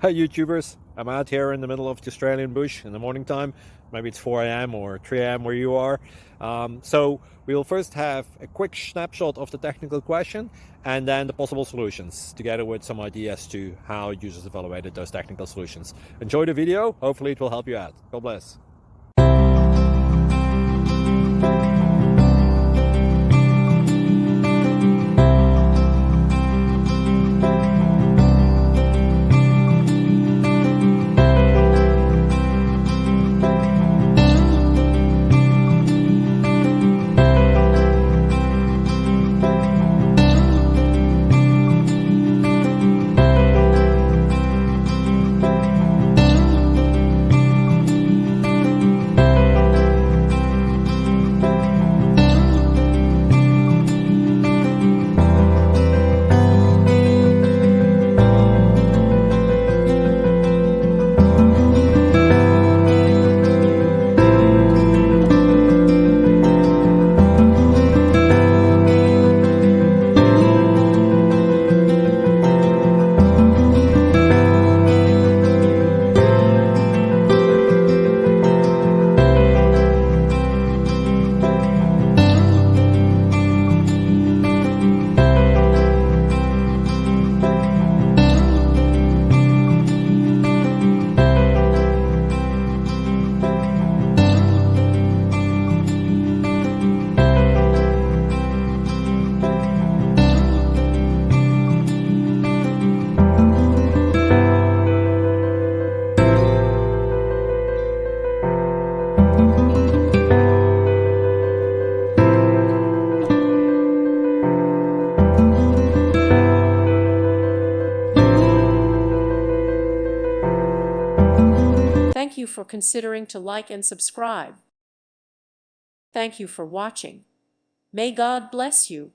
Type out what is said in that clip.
Hi YouTubers, I'm out here in the middle of the Australian bush in the morning time. Maybe it's 4 a.m. or 3 a.m. where you are. So we will first have a quick snapshot of the technical question and then the possible solutions, together with some ideas to how users evaluated those technical solutions. Enjoy the video, hopefully it will help you out. God bless. Thank you for considering to like and subscribe. Thank you for watching. May God bless you.